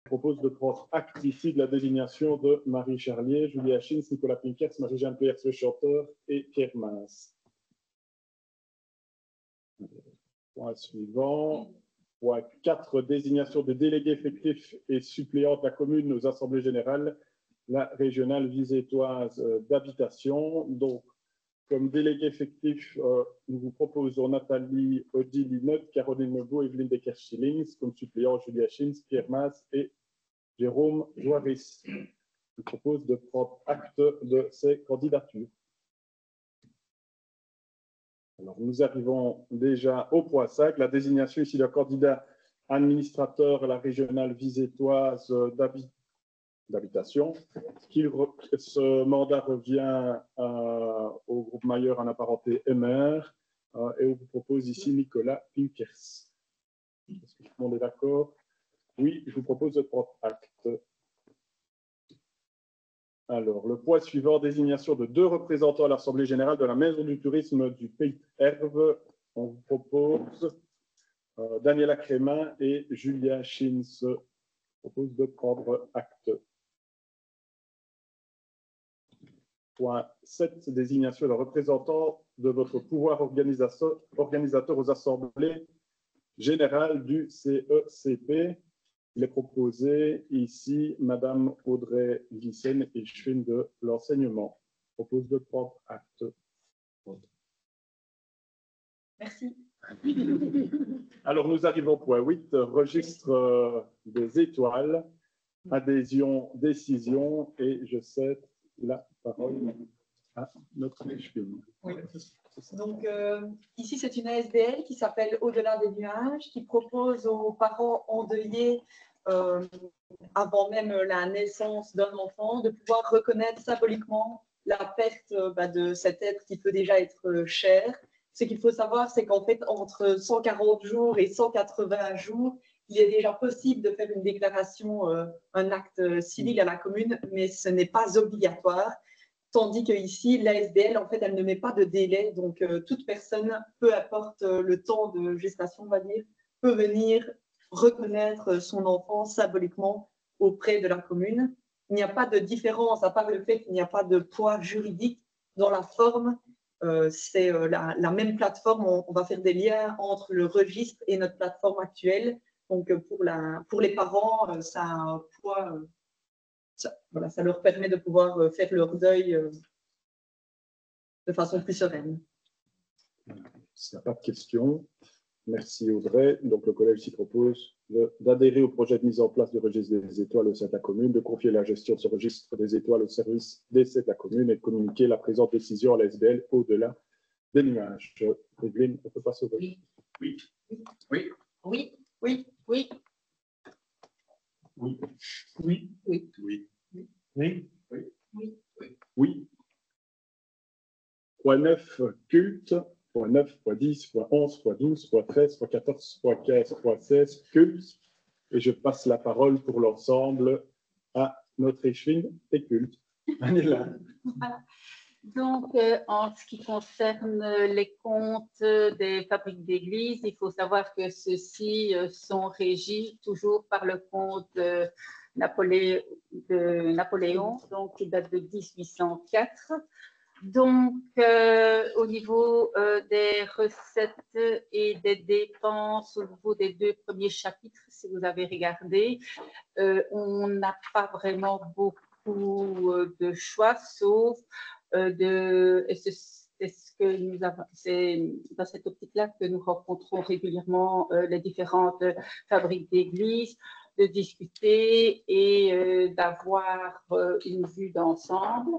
propose de prendre acte ici de la désignation de Marie Charlier, Julie Hachins, Nicolas Pinkers, Marie-Jeanne Pers, le chanteur, et Pierre Mince. Point suivant. Point 4, désignation des délégués effectifs et suppléants de la commune aux assemblées générales, la régionale visétoise d'habitation. Donc, comme délégué effectif, nous vous proposons Nathalie Odile-Linot, Caroline Mebeau, Evelyne Decker-Schillings, comme suppléant Julie Hachins, Pierre Mas et Jérôme Joaris. Je vous propose de prendre acte de ces candidatures. Alors, nous arrivons déjà au point 5, la désignation ici d'un candidat administrateur à la régionale visétoise d'habitation. Ce mandat revient au groupe Mayer en apparenté MR et on vous propose ici Nicolas Pinkers. Est-ce que tout le monde est d'accord? Oui, je vous propose de prendre acte. Alors, le point suivant, désignation de 2 représentants à l'Assemblée générale de la Maison du tourisme du Pays de Herve. On vous propose Daniela Crémin et Julia Schins. Je vous propose de prendre acte. Point 7, désignation de représentants de votre pouvoir organisateur aux assemblées générales du CECP. Il est proposé ici Madame Audrey Guissen et Schwinn de l'enseignement. Je propose de prendre acte. Merci. Alors nous arrivons au point 8, registre des étoiles, adhésion, décision, et je cède la parole à notre Schwinn. Oui. Donc, ici, c'est une ASBL qui s'appelle Au-delà des nuages, qui propose aux parents endeuillés, avant même la naissance d'un enfant, de pouvoir reconnaître symboliquement la perte de cet être qui peut déjà être cher. Ce qu'il faut savoir, c'est qu'en fait, entre 140 jours et 180 jours, il est déjà possible de faire une déclaration, un acte civil à la commune, mais ce n'est pas obligatoire. Tandis qu'ici, l'ASBL, en fait, elle ne met pas de délai. Donc, toute personne, peu importe le temps de gestation, on va dire, peut venir reconnaître son enfant symboliquement auprès de la commune. Il n'y a pas de différence, à part le fait qu'il n'y a pas de poids juridique dans la forme. C'est la même plateforme. On va faire des liens entre le registre et notre plateforme actuelle. Donc, pour les parents, ça a un poids... ça leur permet de pouvoir faire leur deuil de façon plus sereine. S'il n'y a pas de questions, merci Audrey. Donc le collège s'y propose d'adhérer au projet de mise en place du registre des étoiles au sein de la commune, de confier la gestion de ce registre des étoiles au service d'essai de la commune et de communiquer la présente décision à l'ASBL au-delà des nuages. Evelyne, on peut passer au vote. Oui. Oui. Oui. Oui. Oui. Oui. Oui. Oui. Oui. Oui. Oui. Oui. Oui. Point 9, culte. Point 9, point 10, point 11, point 12, point 13, point 14, point 15, point 16, culte. Et je passe la parole pour l'ensemble à notre échevine et culte. Anila. Voilà. Donc, en ce qui concerne les comptes des fabriques d'église, il faut savoir que ceux-ci sont régis toujours par le compte de Napoléon, donc qui date de 1804. Donc, au niveau des recettes et des dépenses, au niveau des 2 premiers chapitres, si vous avez regardé, on n'a pas vraiment beaucoup de choix, sauf c'est dans cette optique-là que nous rencontrons régulièrement les différentes fabriques d'église, de discuter et d'avoir une vue d'ensemble.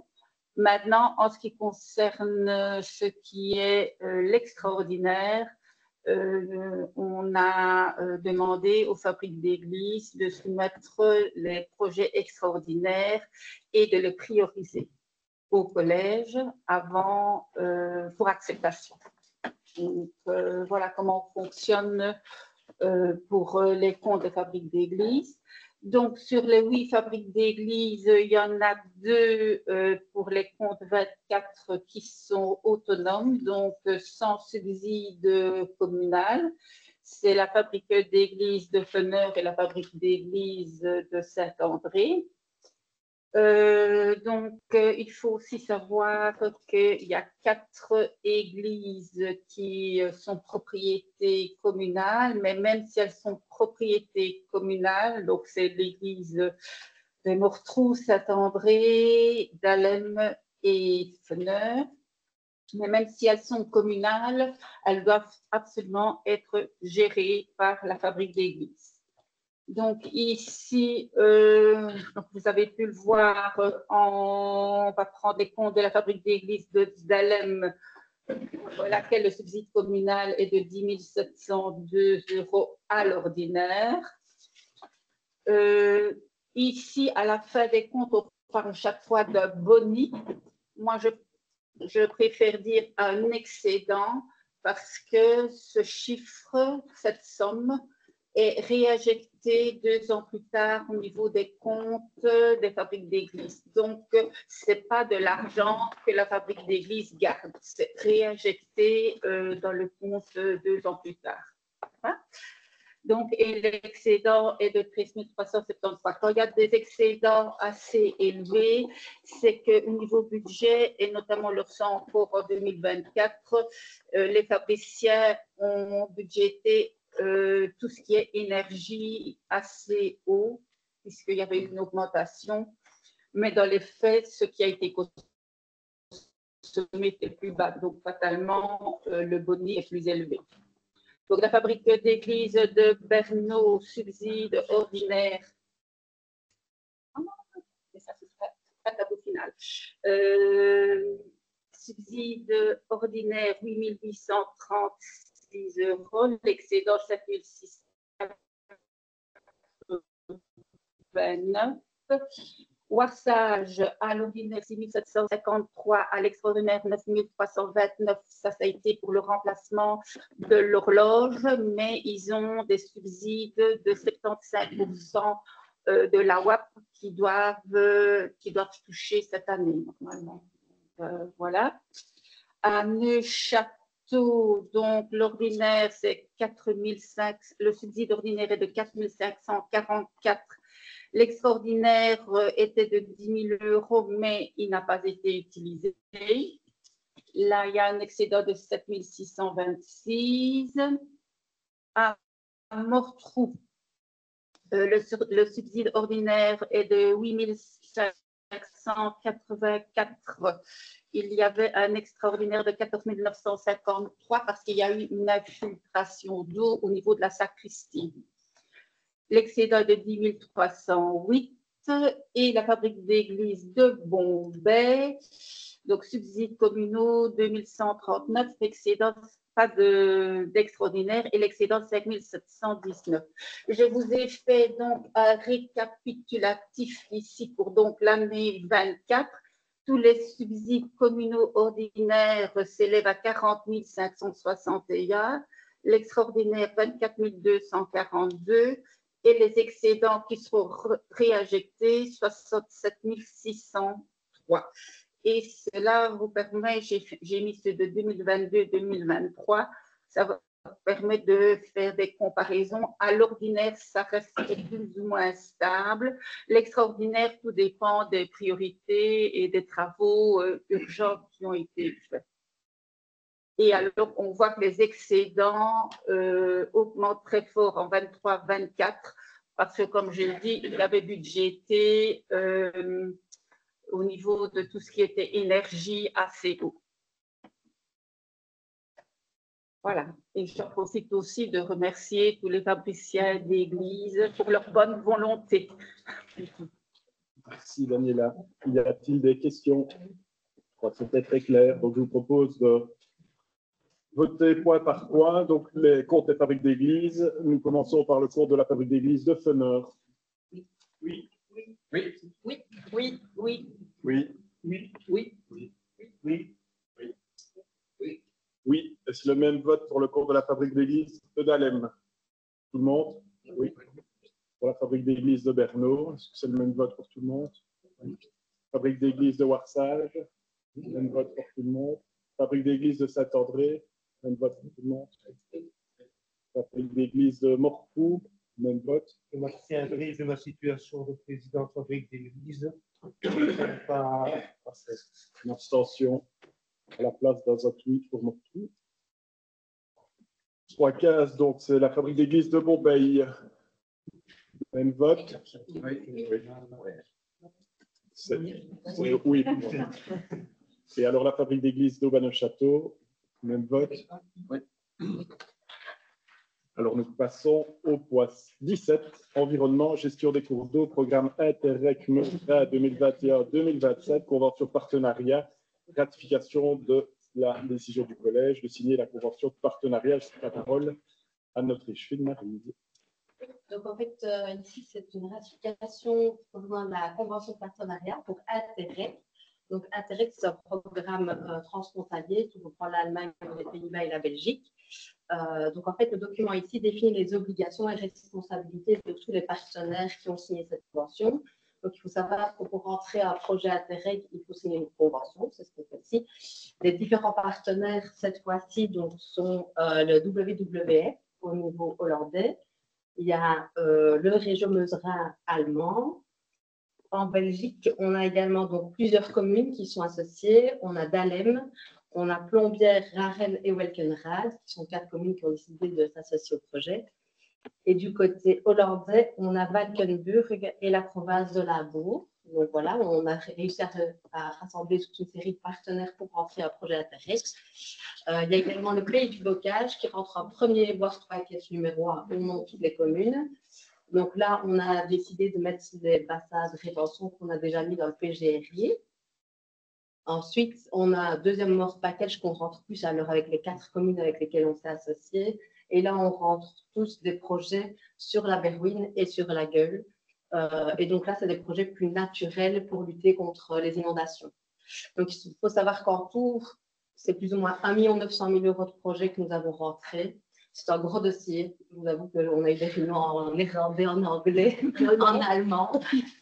Maintenant, en ce qui concerne ce qui est l'extraordinaire, on a demandé aux fabriques d'église de soumettre les projets extraordinaires et de les prioriser au collège avant pour acceptation. Donc, voilà comment on fonctionne pour les comptes des fabriques d'église. Donc, sur les 8 fabriques d'église, il y en a 2 pour les comptes 24 qui sont autonomes, donc sans subside communal. c'est la fabrique d'église de Feneur et la fabrique d'église de Saint-André. Il faut aussi savoir qu'il y a 4 églises qui sont propriétés communales, mais même si elles sont propriétés communales, donc c'est l'église de Mortrou, Saint-André, d'Alem et Feneur, mais même si elles sont communales, elles doivent absolument être gérées par la fabrique d'église. Donc ici, vous avez pu le voir, on va prendre les comptes de la fabrique d'église d'Alem, pour laquelle le subside communal est de 10 702 € à l'ordinaire. Ici, à la fin des comptes, on parle chaque fois d'un boni. Moi, je préfère dire un excédent parce que ce chiffre, cette somme, est réinjectée 2 ans plus tard au niveau des comptes des fabriques d'église. Donc, ce n'est pas de l'argent que la fabrique d'église garde, c'est réinjecté dans le compte 2 ans plus tard. Hein? Donc, et l'excédent est de 13 373. Quand il y a des excédents assez élevés, c'est qu'au niveau budget, et notamment le sang pour 2024, les fabriciens ont budgété tout ce qui est énergie assez haut, puisqu'il y avait une augmentation. Mais dans les faits, ce qui a été consommé était plus bas. Donc, fatalement, le boni est plus élevé. Donc, la fabrique d'église de Bernaud, subside ordinaire. Ça, ce sera un tableau final. Subside ordinaire 8 836 €, l'excédent 7 629. Ouassage à l'ordinaire 6 753, à l'extraordinaire 9 329, ça a été pour le remplacement de l'horloge, mais ils ont des subsides de 75% de la WAP qui doivent toucher cette année normalement. Voilà. À Neuchâteau, donc l'ordinaire c'est 4500, le subside ordinaire est de 4 544. L'extraordinaire était de 10 000 €, mais il n'a pas été utilisé. Là, il y a un excédent de 7 626. À Mortrou, le subside ordinaire est de 8 584. Il y avait un extraordinaire de 14 953 parce qu'il y a eu une infiltration d'eau au niveau de la sacristie. L'excédent de 10 308 et la fabrique d'église de Bombay, donc subsides communaux 2139, excédent pas d'extraordinaire et l'excédent 5 719. Je vous ai fait donc un récapitulatif ici pour donc l'année 24. Tous les subsides communaux ordinaires s'élèvent à 40 561, l'extraordinaire 24 242 et les excédents qui seront réinjectés 67 603. Et cela vous permet, j'ai mis ceux de 2022-2023, ça va permettre de faire des comparaisons. À l'ordinaire, ça reste plus ou moins stable. L'extraordinaire, tout dépend des priorités et des travaux urgents qui ont été faits. Et alors, on voit que les excédents augmentent très fort en 23-24 parce que, comme je l'ai dit, il avait budgété au niveau de tout ce qui était énergie assez haut. Voilà. Et je profite aussi de remercier tous les fabriciens d'église pour leur bonne volonté. Merci Daniela. Y a-t-il des questions? Je crois que c'était très clair. Donc, je vous propose de voter point par point. Donc, les comptes des fabriques d'église. Nous commençons par le compte de la fabrique d'église de Feneur. Oui. Oui. Oui. Oui. Oui. Oui. Oui. Oui. Oui. Oui. Oui. Oui. Oui. Est-ce le même vote pour le compte de la fabrique d'église de Dahlem? Tout le monde? Oui. Pour la fabrique d'église de Bernaud, est-ce que c'est le même vote pour tout le monde? Oui. Fabrique d'église de Warsage, même vote pour tout le monde. Fabrique d'église de Saint-André, même vote pour tout le monde. La fabrique d'église de Morcoux, même vote. Je m'abstiendrai de ma situation de président de fabrique d'église. Pas Une abstention à la place d'Azatoui pour Morcoux. 3-15, donc c'est la fabrique d'église de Bourbeil. Même vote. Oui. Et alors la fabrique d'église d'Aubagne-Château, même vote. Oui. Alors nous passons au point 17, environnement, gestion des cours d'eau, programme Interreg 2021-2027, convention partenariat, ratification de la décision du collège de signer la convention de partenariat. Je la parole à notre échevine Marie. Donc, en fait, ici, c'est une ratification provenant de la convention de partenariat pour Interreg. Donc, Interreg, c'est un programme transfrontalier qui reprend l'Allemagne, les Pays-Bas et la Belgique. Donc, en fait, le document ici définit les obligations et responsabilités de tous les partenaires qui ont signé cette convention. Donc, il faut savoir que pour rentrer à un projet Interreg, il faut signer une convention, c'est ce qu'on fait ici. Les différents partenaires, cette fois-ci, sont le WWF au niveau hollandais. Il y a le région Meuse-Rhin allemand. En Belgique, on a également donc plusieurs communes qui sont associées. On a Dahlem, on a Plombières, Raren et Welkenrad, qui sont 4 communes qui ont décidé de s'associer au projet. Et du côté hollandais, on a Valkenburg et la province de Limbourg. Donc voilà, on a réussi à rassembler toute une série de partenaires pour rentrer un projet Interreg. Il y a également le Pays du Bocage qui rentre en premier Work Package numéro 1 au nom de toutes les communes. Donc là, on a décidé de mettre des bassins de rétention qu'on a déjà mis dans le PGRI. Ensuite, on a un deuxième Work Package qu'on rentre plus alors avec les 4 communes avec lesquelles on s'est associé. Et là, on rentre tous des projets sur la Berwyn et sur la Gueule. Et donc là, c'est des projets plus naturels pour lutter contre les inondations. Donc, il faut savoir qu'en tout, c'est plus ou moins 1 900 000 € de projets que nous avons rentrés. C'est un gros dossier. Je vous avoue qu'on a eu des réunions en néerlandais, en anglais, en allemand.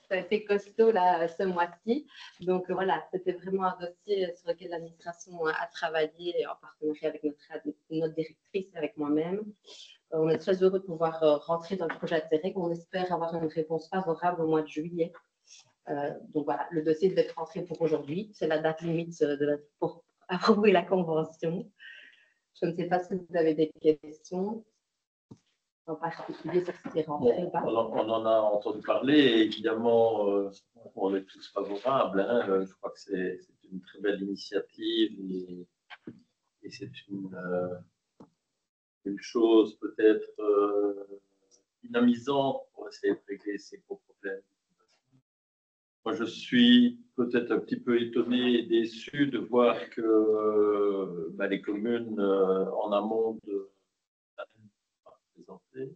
Ça a été costaud là, ce mois-ci. Donc voilà, c'était vraiment un dossier sur lequel l'administration a travaillé en partenariat avec notre directrice et avec moi-même. On est très heureux de pouvoir rentrer dans le projet Interreg. On espère avoir une réponse favorable au mois de juillet. Donc voilà, le dossier devait être rentré pour aujourd'hui. C'est la date limite pour approuver la convention. Je ne sais pas si vous avez des questions, en particulier sur ce qui est rentré ou pas. On en a entendu parler et évidemment, on est tous favorables. Hein. Je crois que c'est une très belle initiative et c'est une chose peut-être dynamisante pour essayer de régler ces gros problèmes. Moi, je suis peut-être un petit peu étonné et déçu de voir que les communes en amont de la présentée.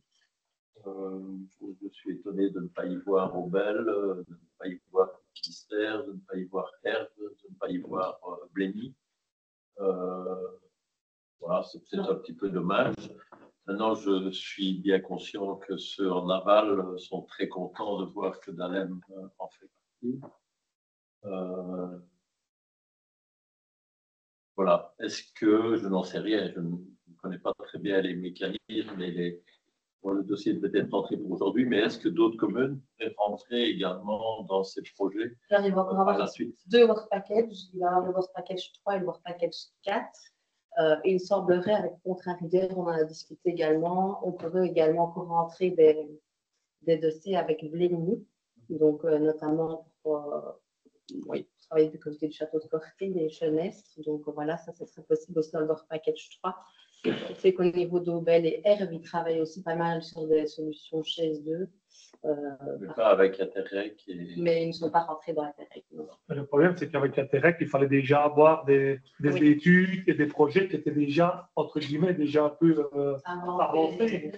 Je suis étonné de ne pas y voir Aubel, de ne pas y voir Ministère, de ne pas y voir Herve, de ne pas y voir Blémy. Voilà, c'est peut-être un petit peu dommage. Maintenant, je suis bien conscient que ceux en aval sont très contents de voir que Dahlem en fait partie. Voilà. Est-ce que, je n'en sais rien, je ne connais pas très bien les mécanismes, mais le dossier devait être rentré pour aujourd'hui, mais est-ce que d'autres communes pourraient rentrer également dans ces projets Alors, il va encore avoir la suite 2 Work Packages. Il va y avoir le Work Package 3 et le Work Package 4. Et il semblerait, avec Contrarivière, on en a discuté également, on pourrait également encore rentrer des dossiers avec Blémy, donc notamment pour travailler du côté du château de Corté et Chenest. Donc voilà, ça serait possible aussi dans le Work Package 3. Je sais qu'au niveau d'Aubel et Herve, ils travaillent aussi pas mal sur des solutions chez eux. Mais pas avec Interreg. Mais ils ne sont pas rentrés dans Interreg. Le problème, c'est qu'avec Interreg, il fallait déjà avoir des études et des projets qui étaient déjà, entre guillemets, déjà un peu avancés.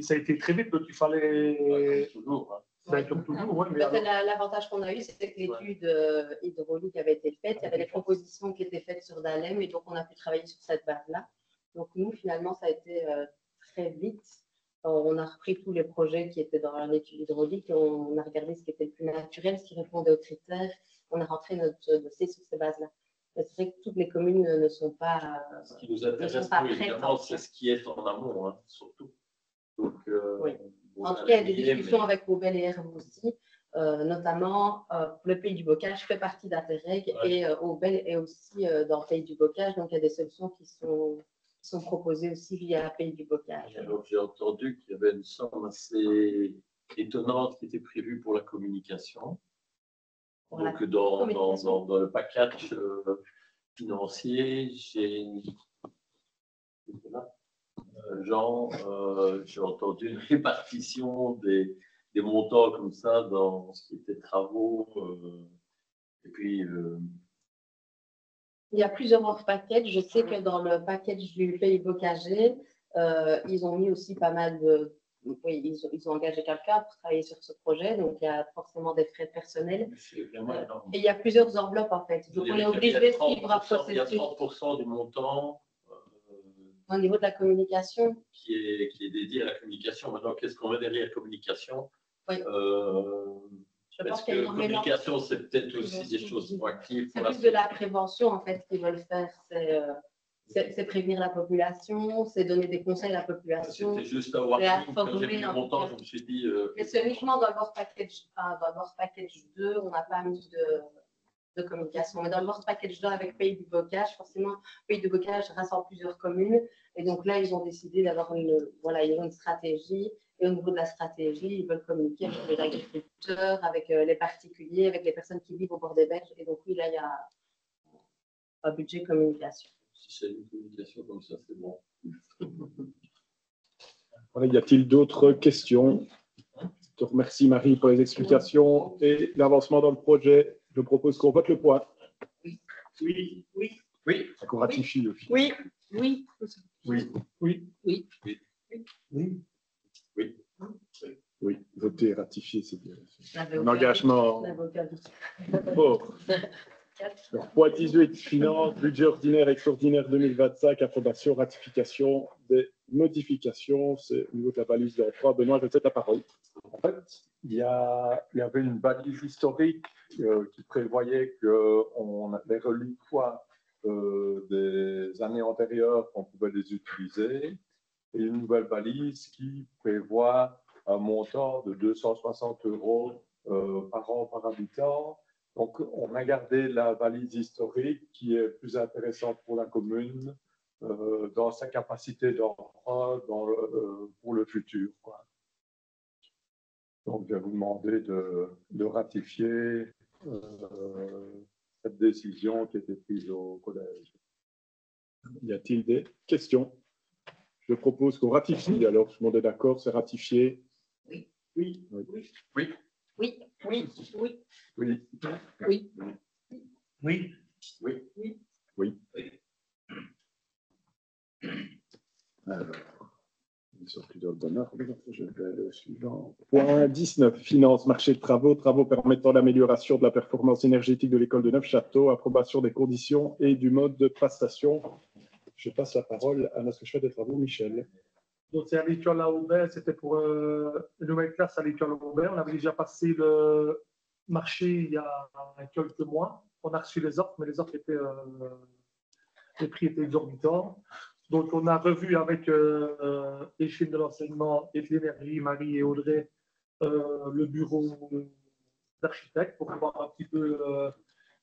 Ça a été très vite, donc il fallait… Toujours. Hein. Comme toujours, ouais, mais l'avantage qu'on a eu, c'était que l'étude hydraulique avait été faite. Il y avait des propositions qui étaient faites sur Dahlem et donc on a pu travailler sur cette base-là. Donc nous, finalement, ça a été très vite. On a repris tous les projets qui étaient dans l'étude hydraulique et on a regardé ce qui était le plus naturel, ce qui répondait aux critères. On a rentré notre dossier sur ces bases-là. C'est vrai que toutes les communes ne sont pas. Ce qui nous intéresse, nous, évidemment, c'est ce qui est en amont, hein, surtout. Donc, oui. En tout cas, il y a des discussions avec Aubel et Herve aussi, notamment le Pays du Bocage fait partie d'Interreg et Aubel est aussi dans le Pays du Bocage. Donc, il y a des solutions qui sont proposées aussi via Pays du Bocage. Alors, j'ai entendu qu'il y avait une somme assez étonnante qui était prévue pour la communication. Donc, dans le package financier, j'ai entendu une répartition des montants comme ça dans ce qui était travaux. Et puis, il y a plusieurs hors package. Je sais que dans le package du Pays Bocagé, ils ont mis aussi pas mal de. Oui, ils ont engagé quelqu'un pour travailler sur ce projet, donc il y a forcément des frais de personnel. Et il y a plusieurs enveloppes en fait. Donc on est obligé de suivre un processus. Il y a 30% du montant au niveau de la communication qui est dédié à la communication. Maintenant, qu'est-ce qu'on met derrière la communication? Oui. Je pense que la communication, c'est peut-être aussi des choses proactives. C'est plus de la prévention en fait qu'ils veulent faire. C'est prévenir la population, c'est donner des conseils à la population. C'était juste à Warning, quand j'ai vu le montant, je me suis dit… Mais c'est uniquement dans le World Package 2, on n'a pas mis de communication. Mais dans le World Package 2 avec Pays du Bocage, forcément, Pays du Bocage rassemble plusieurs communes. Et donc là, ils ont décidé d'avoir une stratégie. Et au niveau de la stratégie, ils veulent communiquer avec les agriculteurs, avec les particuliers, avec les personnes qui vivent au bord des berges. Et donc oui, là, il y a un budget communication. Si c'est une communication comme ça, c'est bon. Voilà, y a-t-il d'autres questions? Je te remercie, Marie, pour les explications et l'avancement dans le projet. Je propose qu'on vote le point. Oui. Oui. Oui. Oui. Qu'on ratifie le film. Oui. Oui. Oui. Oui. Oui. Oui. Oui. Oui. Oui. Voter, ratifier, c'est bien. Un engagement fort. Alors, point 18, finance, budget ordinaire, extraordinaire 2025, approbation, ratification des modifications. C'est au niveau de la balise d'emploi. Benoît, je te cède la parole. En fait, il y avait une balise historique qui prévoyait qu'on avait relu quoi des années antérieures qu'on pouvait les utiliser, et une nouvelle balise qui prévoit un montant de 260 € par an par habitant. Donc, on a gardé la balise historique qui est plus intéressante pour la commune dans sa capacité d'emprunt pour le futur, quoi. Donc, je vais vous demander de ratifier cette décision qui a été prise au collège. Y a-t-il des questions? Je propose qu'on ratifie. Alors, tout le monde est d'accord, c'est ratifié. Oui. Oui. Oui. Oui. Oui. Oui. Oui. Oui. Oui. Oui. Oui. Oui. Alors, ils sont plus dans le bon ordre. Je vais au suivant. Point 19, finance, marché de travaux, travaux permettant l'amélioration de la performance énergétique de l'école de Neufchâteau, approbation des conditions et du mode de prestation. Je passe la parole à notre chef de travaux, Michel. Donc, c'est à l'école à Aubert, c'était pour une nouvelle classe à l'école à Aubert. On avait déjà passé le marché il y a quelques mois. On a reçu les offres, mais les offres étaient, les prix étaient exorbitants. Donc, on a revu avec les films de l'enseignement et de l'énergie, Marie et Audrey, le bureau d'architectes pour voir un petit peu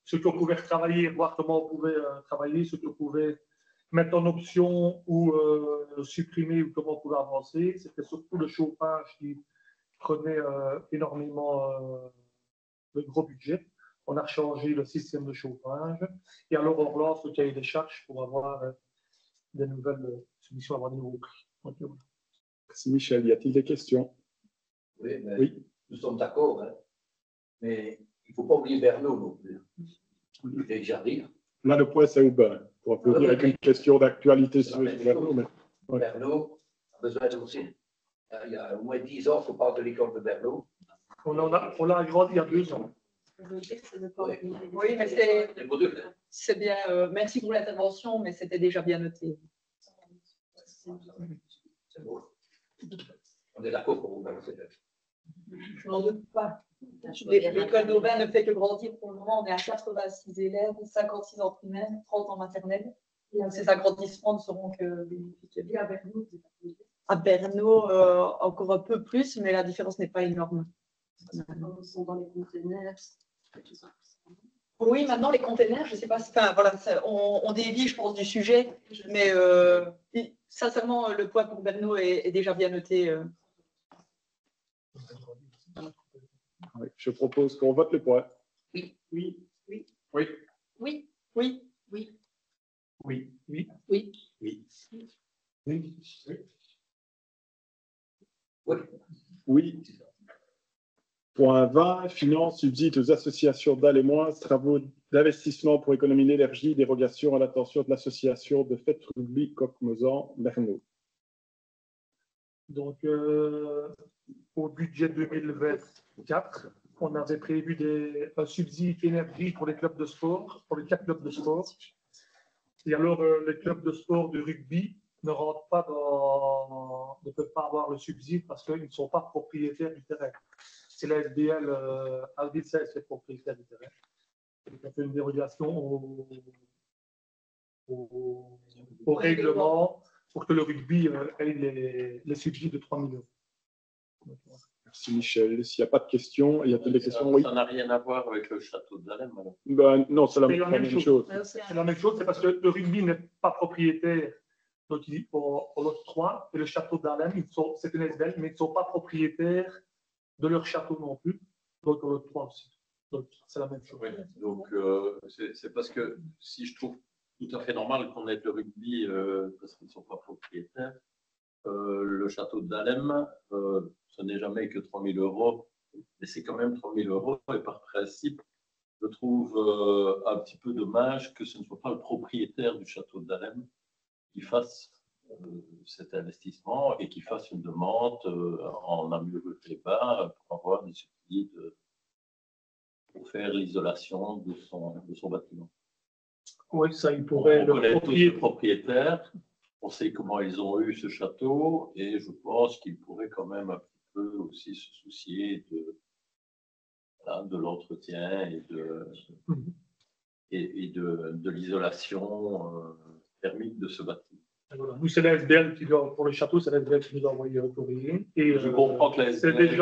ce qu'on pouvait retravailler, voir comment on pouvait travailler, ce qu'on pouvait mettre en option ou supprimer ou comment on pouvait avancer. C'était surtout le chauffage qui prenait énormément de gros budget. On a changé le système de chauffage et alors on relance le cahier des charges pour avoir des nouvelles solutions, avoir des nouveaux prix. Okay, voilà. Merci Michel. Y a-t-il des questions? Oui, mais oui. Nous sommes d'accord, hein. Mais il ne faut pas oublier Bernaud non plus. Et Jardir. Là, le point, c'est Aubin. Pour applaudir avec une question d'actualité sur Bernaud. Mais... Ouais. Bernaud a besoin de aussi. Il y a au moins 10 ans qu'on parle de l'école de Bernaud. On l'a agrandi il y a 2 ans. Oui, mais c'est bien. Merci pour l'intervention, mais c'était déjà bien noté. C'est bon. On est d'accord pour vous. Je n'en doute pas. L'école d'Aubin ne fait que grandir. Pour le moment, on est à 86 élèves, 56 en primaire, 30 en maternelle. Ces agrandissements ne seront que bénéfiques. À Berneau, encore un peu plus, mais la différence n'est pas énorme. Ils sont dans les containers. Oui, maintenant, les containers, je ne sais pas si. Enfin, voilà, on dévie, je pense, du sujet, mais sincèrement, le poids pour Berneau est déjà bien noté. Oui, je propose qu'on vote le point. Oui. Oui. Oui. Oui. Oui, oui, Oui. Oui. Oui. Oui. Oui. Oui. Oui. Point 20, finances, subsides aux associations d'Al et moins, travaux d'investissement pour économie d'énergie, dérogation à l'attention de l'association de fête rugby Coq-Mozan, Berneau. Donc, au budget 2024, on avait prévu un subside énergie pour les clubs de sport, pour les 4 clubs de sport. Et alors, les clubs de sport de rugby ne rentrent pas ne peuvent pas avoir le subside parce qu'ils ne sont pas propriétaires du terrain. C'est la SBL Alvicès qui est propriétaire du terrain. Donc, on fait une dérogation au règlement pour que le rugby ait les subsides de 3 000 €. Merci Michel. S'il n'y a pas de questions, il y a-t-il des questions? Oui. Ça n'a rien à voir avec le château d'Alem, alors. Ben, non, c'est la même chose. C'est la même chose, c'est parce que le rugby n'est pas propriétaire donc, au lot 3 et le château d'Alem, c'est une SBL, mais ils ne sont pas propriétaires de leur château non plus, donc au lot 3 aussi. Donc c'est la même chose. Oui, donc c'est parce que si je trouve tout à fait normal qu'on ait le rugby parce qu'ils ne sont pas propriétaires, le château d'Alem, ce n'est jamais que 3 000 €, mais c'est quand même 3 000 € et par principe, je trouve un petit peu dommage que ce ne soit pas le propriétaire du château d'Alem qui fasse cet investissement et qui fasse une demande en Namur-les-Bains pour avoir des subsides pour faire l'isolation de son bâtiment. Oui, ça, il pourrait. On connaît tous le propriétaire, on sait comment ils ont eu ce château et je pense qu'ils pourraient quand même un petit peu aussi se soucier de l'entretien et de l'isolation thermique de ce bâtiment. Voilà. Nous, c'est la SBL qui doit, pour le château, c'est la SBL qui nous a envoyé un courrier. Et je comprends que la SBL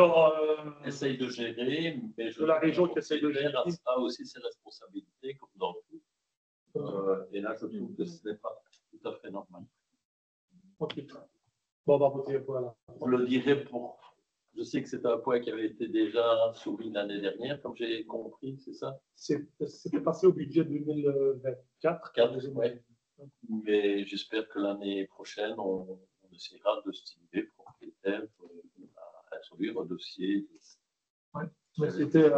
essaye de gérer, mais je la région qui essaye de gérer a aussi ses responsabilités, comme dans tout. Et là, je trouve que ce n'est pas tout à fait normal. Ok. Bon, on va voter voilà. Vous le direz pour. Je sais que c'est un point qui avait été déjà soumis l'année dernière, comme j'ai compris, c'est ça? C'était passé au budget 2024. Ouais. Mais j'espère que l'année prochaine, on essaiera de stimuler le propriétaire à introduire un dossier. Oui, mais c'était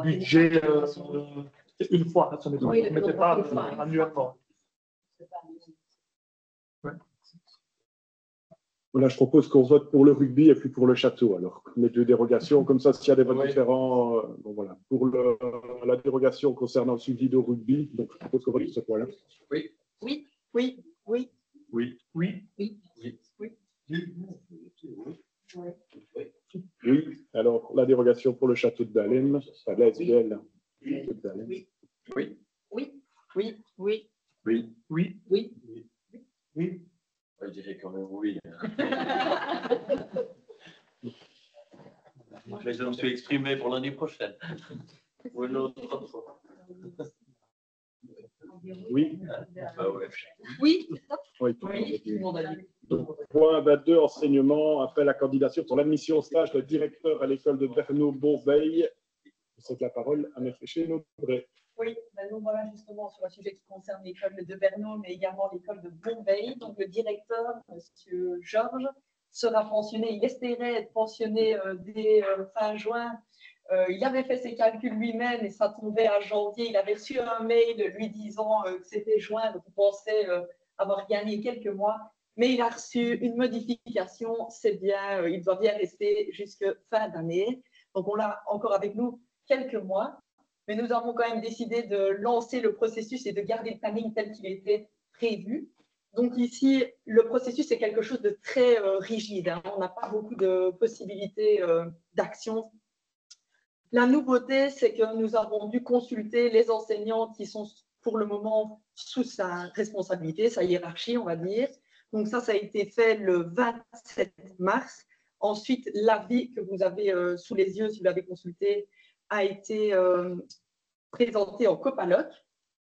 budget une fois, ça ne mettait pas annuellement. Ouais. Voilà, je propose qu'on vote pour le rugby et puis pour le château. Alors, les deux dérogations, comme ça, s'il y a des votes différents, bon voilà. Pour la dérogation concernant le subside au rugby, donc je propose qu'on vote pour ce point-là. Oui. Oui, oui, oui. Oui. Oui. Oui. Oui. Alors, la dérogation pour le château de Dahlem, enfin, la SBL. Oui. Oui. Oui. Oui. Oui. Oui. Oui. Oui. Oui. Je dirais quand même oui. Mais je me suis exprimé pour l'année prochaine. Ou une autre fois. Oui. Ouais. Oui. Oui. Oui. Tout le monde a dit. Donc, point 22, enseignement, appel à candidature pour l'admission au stage de directeur à l'école de Berneau-Bourbeil. Je cède la parole à M. Chénaud-Bray. Oui, ben nous voilà justement sur un sujet qui concerne l'école de Berneau, mais également l'école de Bourbeil. Donc le directeur, M. Georges, sera pensionné. Il espérait être pensionné dès fin juin. Il avait fait ses calculs lui-même et ça tombait à janvier. Il avait reçu un mail lui disant que c'était juin, donc il pensait avoir gagné quelques mois. Mais il a reçu une modification, c'est bien, il doit bien rester jusqu'à fin d'année. Donc on l'a encore avec nous quelques mois. Mais nous avons quand même décidé de lancer le processus et de garder le planning tel qu'il était prévu. Donc ici, le processus est quelque chose de très rigide. Hein. On n'a pas beaucoup de possibilités d'action. La nouveauté, c'est que nous avons dû consulter les enseignants qui sont pour le moment sous sa responsabilité, sa hiérarchie, on va dire. Donc ça a été fait le 27 mars. Ensuite, l'avis que vous avez sous les yeux, si vous l'avez consulté, a été présenté en copaloc.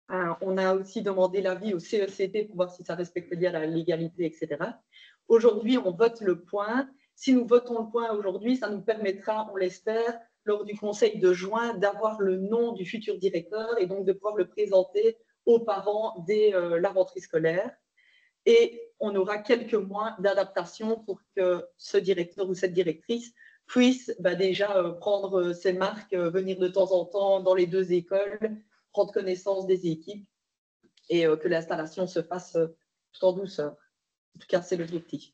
On a aussi demandé l'avis au CECT pour voir si ça respecte bien la légalité, etc. Aujourd'hui, on vote le point. Si nous votons le point aujourd'hui, ça nous permettra, on l'espère, lors du conseil de juin, d'avoir le nom du futur directeur et donc de pouvoir le présenter aux parents dès la rentrée scolaire. Et on aura quelques mois d'adaptation pour que ce directeur ou cette directrice puisse déjà prendre ses marques, venir de temps en temps dans les 2 écoles, prendre connaissance des équipes et que l'installation se fasse tout en douceur. En tout cas, c'est l'objectif.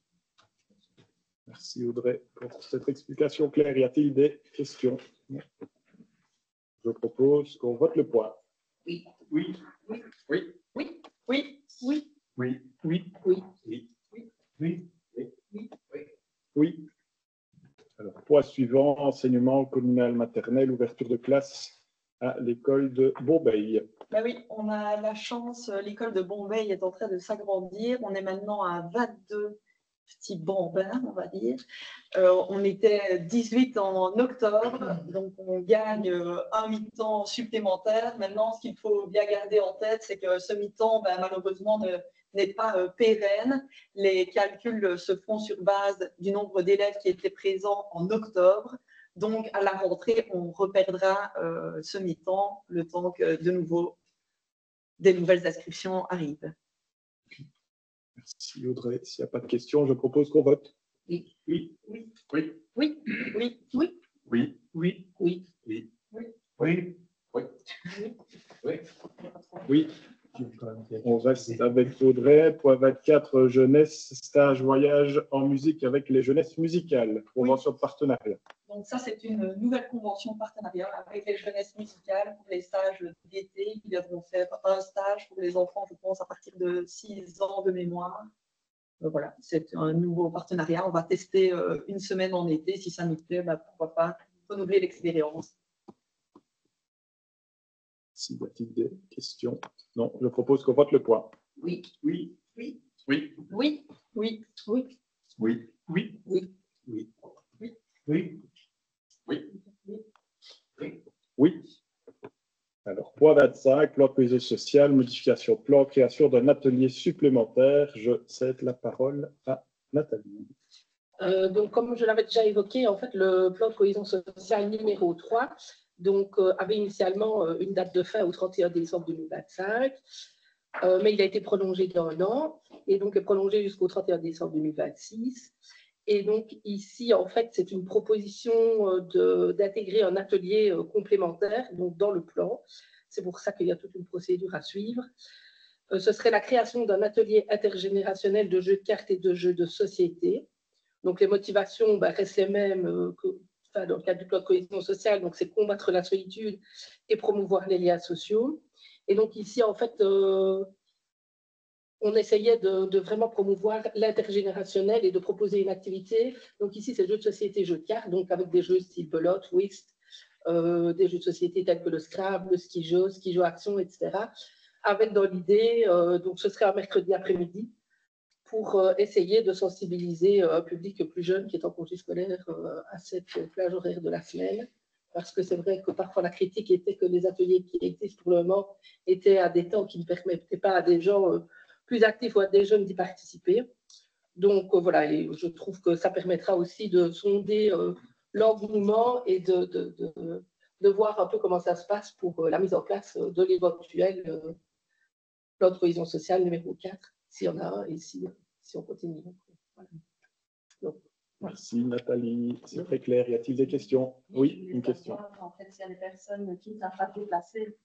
Merci Audrey pour cette explication claire. Y a-t-il des questions? Je propose qu'on vote le point. Oui. Oui. Oui. Oui. Oui. Oui. Oui. Oui. Oui. Oui. Oui. Oui. Oui. Oui. Alors, point suivant, enseignement communal maternel, ouverture de classe à l'école de Bombeil. Ben oui, on a la chance, l'école de Bombeil est en train de s'agrandir. On est maintenant à 22 petits bambins, on va dire. On était 18 en octobre, donc on gagne un mi-temps supplémentaire. Maintenant, ce qu'il faut bien garder en tête, c'est que ce mi-temps, malheureusement, n'est pas pérenne. Les calculs se font sur base du nombre d'élèves qui étaient présents en octobre. Donc, à la rentrée, on reperdra ce mi-temps, le temps que de nouveau des nouvelles inscriptions arrivent. Merci Audrey. S'il n'y a pas de questions, je propose qu'on vote. Oui. Oui. Oui. Oui. Oui. Oui. Oui. Oui. Oui. Oui. Oui. Oui. Oui. Oui. On reste avec Audrey. Point 24, jeunesse, stage, voyage en musique avec les jeunesses musicales. Convention de partenariat. Donc ça, c'est une nouvelle convention de partenariat avec les jeunesses musicales pour les stages d'été. Ils devront faire un stage pour les enfants, je pense, à partir de 6 ans de mémoire. Voilà, c'est un nouveau partenariat. On va tester une semaine en été. Si ça nous plaît, pourquoi pas renouveler l'expérience. S'il y a-t-il des questions? Non, je propose qu'on vote le point. Oui. Oui. Oui. Oui. Oui. Oui. Oui. Oui. Oui. Oui. Oui. Oui. Oui. Oui. Oui. Alors, point 25, plan de cohésion sociale, modification plan, création d'un atelier supplémentaire. Je cède la parole à Nathalie. Donc, comme je l'avais déjà évoqué, en fait, le plan de cohésion sociale numéro 3 avait initialement une date de fin au 31 décembre 2025, mais il a été prolongé d'1 an et donc est prolongé jusqu'au 31 décembre 2026. Et donc ici, en fait, c'est une proposition d'intégrer un atelier complémentaire donc dans le plan. C'est pour ça qu'il y a toute une procédure à suivre. Ce serait la création d'un atelier intergénérationnel de jeux de cartes et de jeux de société. Donc les motivations restent les mêmes dans le cadre du plan de cohésion sociale. Donc c'est combattre la solitude et promouvoir les liens sociaux. Et donc ici, en fait, on essayait de vraiment promouvoir l'intergénérationnel et de proposer une activité. Donc ici, c'est jeux de société, jeux de cartes, donc avec des jeux style belote, whist, des jeux de société tels que le Scrabble, le ski-jeu action, etc. Avec dans l'idée, donc ce serait un mercredi après-midi, pour essayer de sensibiliser un public plus jeune qui est en congé scolaire à cette plage horaire de la semaine. Parce que c'est vrai que parfois la critique était que les ateliers qui existent pour le moment étaient à des temps qui ne permettaient pas à des gens plus actifs ou à des jeunes d'y participer. Donc voilà, et je trouve que ça permettra aussi de sonder l'engouement et de voir un peu comment ça se passe pour la mise en place de l'éventuel plan de cohésion sociale numéro 4, s'il y en a un, et si on continue. Voilà. Donc, Merci Nathalie, c'est très clair. Y a-t-il des questions? Oui, une question. En fait, s'il y a des personnes qui ne savent pas se déplacer,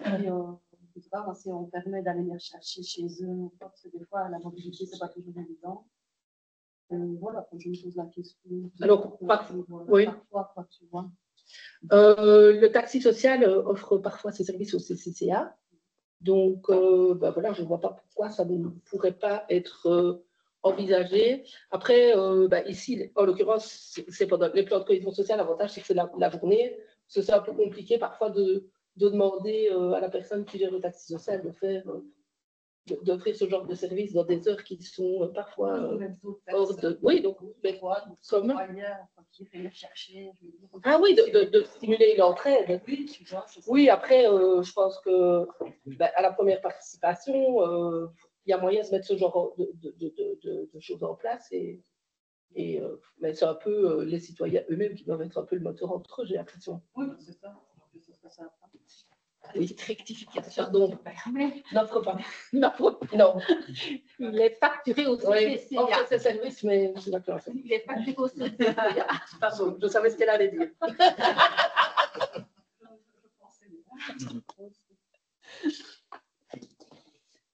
je sais pas, si on permet d'aller les chercher chez eux, parce que des fois, la mobilité, ce n'est pas toujours évident. Voilà, quand je me pose la question. Alors, oui. Parfois, quoi, tu vois. Le taxi social offre parfois ses services au CCCA. Donc, ben voilà, je ne vois pas pourquoi ça ne pourrait pas être envisagé. Après, ben ici, en l'occurrence, c'est pendant les plans de cohésion sociale, l'avantage, c'est que c'est la journée. Parce que c'est un peu compliqué parfois de demander à la personne qui gère le taxi social de faire, d'offrir ce genre de service dans des heures qui sont parfois hors de... Oui, donc, ben, comme... Ah oui, de stimuler l'entraide. Oui, après, je pense que ben, à la première participation, il y a moyen de mettre ce genre de choses en place mais c'est un peu les citoyens eux-mêmes qui doivent être un peu le moteur entre eux, j'ai l'impression. Oui, c'est ça. Oui, rectification. Pardon. N'offre pas. Non. Il est facturé au CCCA. Oui, offre ses services, mais je suis d'accord. Il est facturé au CCCA. Pardon, je savais ce qu'elle allait dire.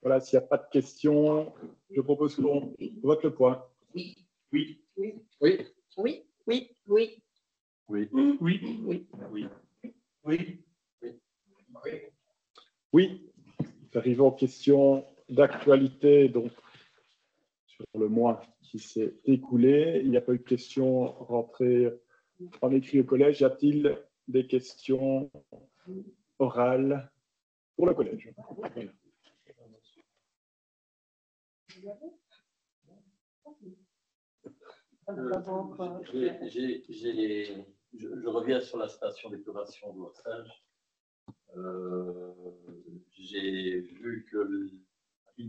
Voilà, s'il n'y a pas de questions, je propose qu'on vote le point. Oui. Oui. Oui. Oui. Oui. Oui. Oui. Oui. Oui. Oui. Oui, arrivons aux questions d'actualité, donc sur le mois qui s'est écoulé. Il n'y a pas eu de questions rentrées en écrit au collège. Y a-t-il des questions orales pour le collège? Voilà. Je reviens sur la station d'épuration de Loissage. J'ai vu que le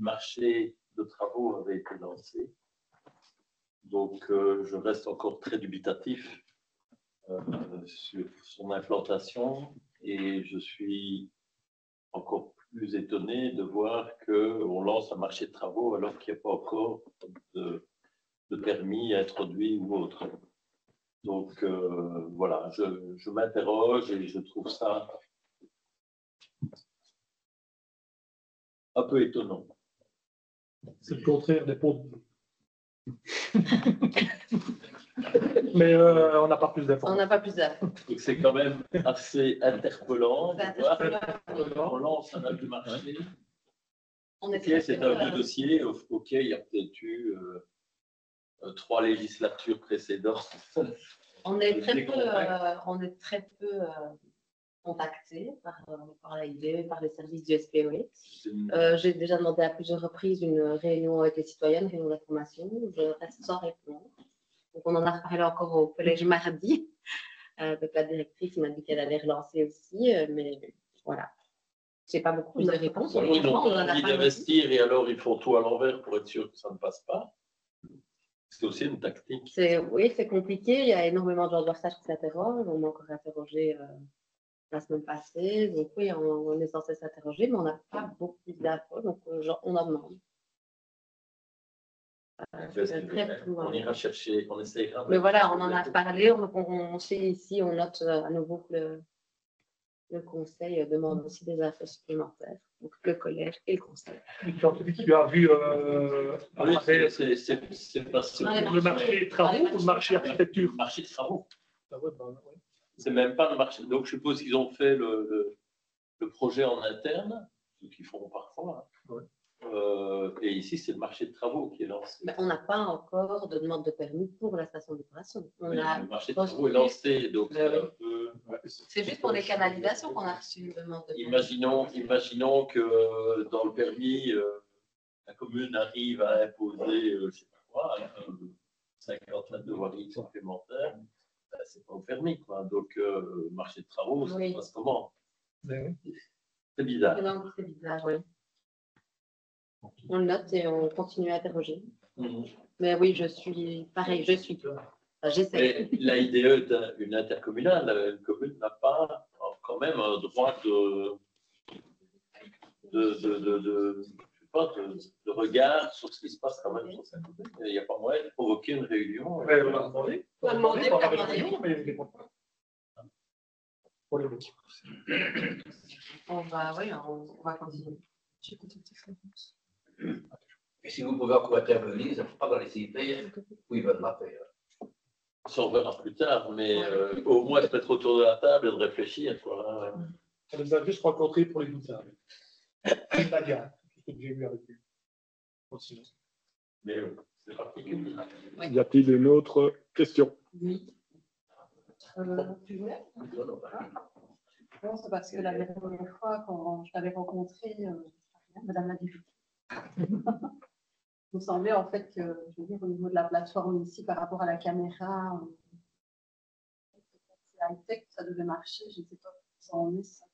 marché de travaux avait été lancé. Donc, je reste encore très dubitatif sur son implantation et je suis encore plus étonné de voir qu'on lance un marché de travaux alors qu'il n'y a pas encore de permis introduit ou autre. Donc, voilà, je m'interroge et je trouve ça un peu étonnant. C'est le contraire des ponts. Mais on n'a pas plus On d'informations. n'a pas plus d'infos. Donc, c'est quand même assez interpellant de voir qu'on lance un acte de marché. Ok, c'est un vieux dossier. Ok, il y a peut-être eu 3 législatures précédentes. On est très peu contactés par l'AID, par les services du SPOE. J'ai déjà demandé à plusieurs reprises une réunion avec les citoyennes, une réunion d'information. Je reste sans réponse. Donc, on en a reparlé encore au collège mardi. Donc, la directrice m'a dit qu'elle allait relancer aussi, mais voilà. Je n'ai pas beaucoup plus de réponses. Alors, ils n'ont pas envie d'investir et alors ils font tout à l'envers pour être sûr que ça ne passe pas. C'est aussi une tactique. Oui, c'est compliqué. Il y a énormément de gens de Loissage qui s'interrogent. On m'a encore interrogé la semaine passée. Donc oui, on est censé s'interroger, mais on n'a pas beaucoup d'infos. Donc on en demande. On ira chercher, on essaiera. Mais voilà, on en a parlé. On sait ici, on note à nouveau que le conseil demande aussi des infos supplémentaires. Donc le collège et le conseil. Tu as vu Oui, après, c'est passé. le marché travaux ou le marché architecture? Le marché de travaux. Ah ouais, ben, ouais. C'est même pas le marché. Donc, je suppose qu'ils ont fait le projet en interne, ce qu'ils font parfois. Ouais. Et ici, c'est le marché de travaux qui est lancé. Mais on n'a pas encore de demande de permis pour la station d'épuration. Oui, le marché de travaux est lancé. Donc, c'est juste pour les canalisations qu'on a reçu une demande de permis. Imaginons que dans le permis, la commune arrive à imposer, je ne sais pas quoi, 50 mètres de voirie supplémentaires. C'est pas au permis, quoi. Donc, marché de travaux, ça se passe comment? C'est bizarre. C'est bizarre, oui. On le note et on continue à interroger. Mais oui, je suis pareil, j'essaie. Mais l'AIDE est une intercommunale. La commune n'a pas quand même un droit de regard sur ce qui se passe quand même sur sa commune. Il n'y a pas moyen de provoquer une réunion. On l'a demandé. On l'a demandé, on l'a demandé. Mais il répond pas. Polémique. On va continuer. Et si vous pouvez encore intervenir, ça ne faut pas dans les CIP où ils veulent la faire. Ça, on verra plus tard, mais au moins se mettre autour de la table et de réfléchir, quoi. On les a juste rencontrés pour les 12 ans. C'est pas bien, tout ce que j'ai vu avec lui. Aussi. Mais c'est particulier. Y a-t-il une autre question? Oui. Tu voulais? Non, c'est parce que la dernière fois, quand je t'avais rencontré, Madame la députée, il me semblait en fait que, je veux dire, au niveau de la plateforme ici, par rapport à la caméra, c'est high-tech, ça devait marcher, je ne sais pas si ça en est. Ça.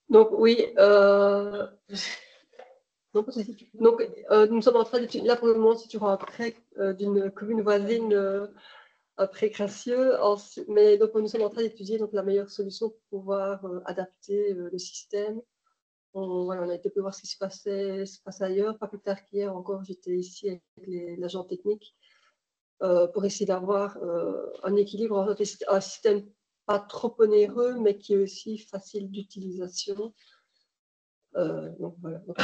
Donc oui, donc, nous sommes en train d'étudier, là pour le moment, c'est toujours un prêt d'une commune voisine à Pré-Crassieux, mais donc nous sommes en train d'étudier la meilleure solution pour pouvoir adapter le système. On a été voir ce qui se passait ailleurs, pas plus tard qu'hier encore, j'étais ici avec l'agent technique pour essayer d'avoir un équilibre entre un système pas trop onéreux, mais qui est aussi facile d'utilisation. Donc voilà. Donc,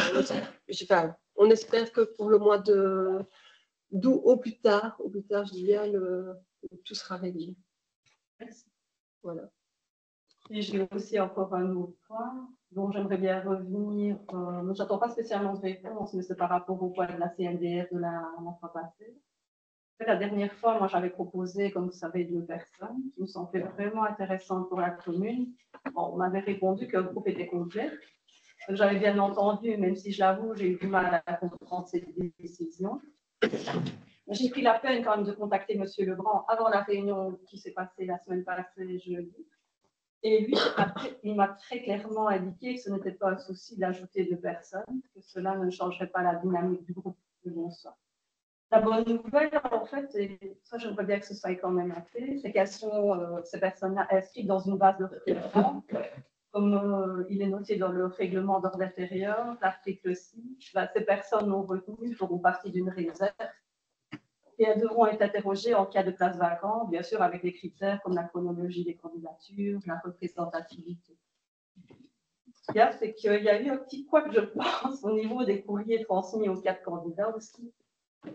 on espère que pour le mois d'août au plus tard, je dis bien, tout sera réglé. Merci. Voilà. Et j'ai aussi encore un autre point dont j'aimerais bien revenir. Je n'attends pas spécialement de réponse, mais c'est par rapport au point de la CNDR de la fois passée. La dernière fois, moi, j'avais proposé, comme vous savez, 2 personnes qui me semblaient vraiment intéressantes pour la commune. Bon, on m'avait répondu que le groupe était complet. J'avais bien entendu, même si je l'avoue, j'ai eu du mal à comprendre cette décision. J'ai pris la peine quand même de contacter M. Legrand avant la réunion qui s'est passée la semaine passée, jeudi. Et lui, il m'a très clairement indiqué que ce n'était pas un souci d'ajouter 2 personnes, que cela ne changerait pas la dynamique du groupe de bonsoir. La bonne nouvelle, en fait, et ça, j'aimerais bien que ce soit quand même fait, c'est qu'elles sont, ces personnes-là, inscrites dans une base de référence. Comme il est noté dans le règlement d'ordre intérieur, l'article 6, ces personnes non retenues feront partie d'une réserve et elles devront être interrogées en cas de place vacante, bien sûr avec des critères comme la chronologie des candidatures, la représentativité. Ce qu'il y a, c'est qu'il y a eu un petit couac, je pense, au niveau des courriers transmis aux 4 candidats aussi.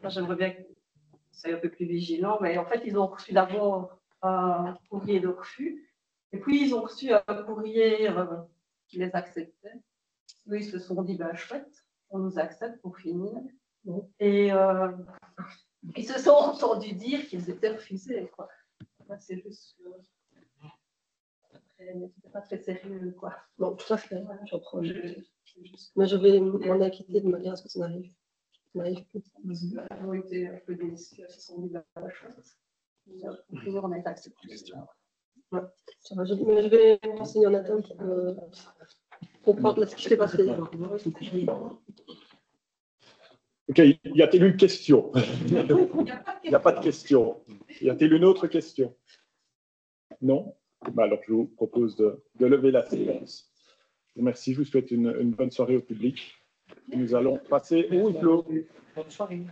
J'aimerais bien que soyez un peu plus vigilant, mais en fait, ils ont reçu d'abord un courrier de refus, et puis ils ont reçu un courrier qui les acceptait. Eux, ils se sont dit, ben chouette, on nous accepte pour finir. Et ils se sont entendus dire qu'ils étaient refusés, quoi. C'est juste pas très sérieux, quoi. Bon, tout à fait, j'en prends. Mais je vais m'en inquiéter de manière à ce que ça n'arrive plus. Ils ont été un peu déçus, ils se sont dit, ben chouette, toujours on est accepté. Ouais, ça va, mais je vais me renseigner en interne pour comprendre ce qui s'est passé. Ok, y a-t-il une question? Il n'y a pas de question. Y a-t-il une autre question? Non? Ben alors, je vous propose de lever la séance. Merci, je vous souhaite une bonne soirée au public. Nous allons passer au huis clos. Bonne soirée.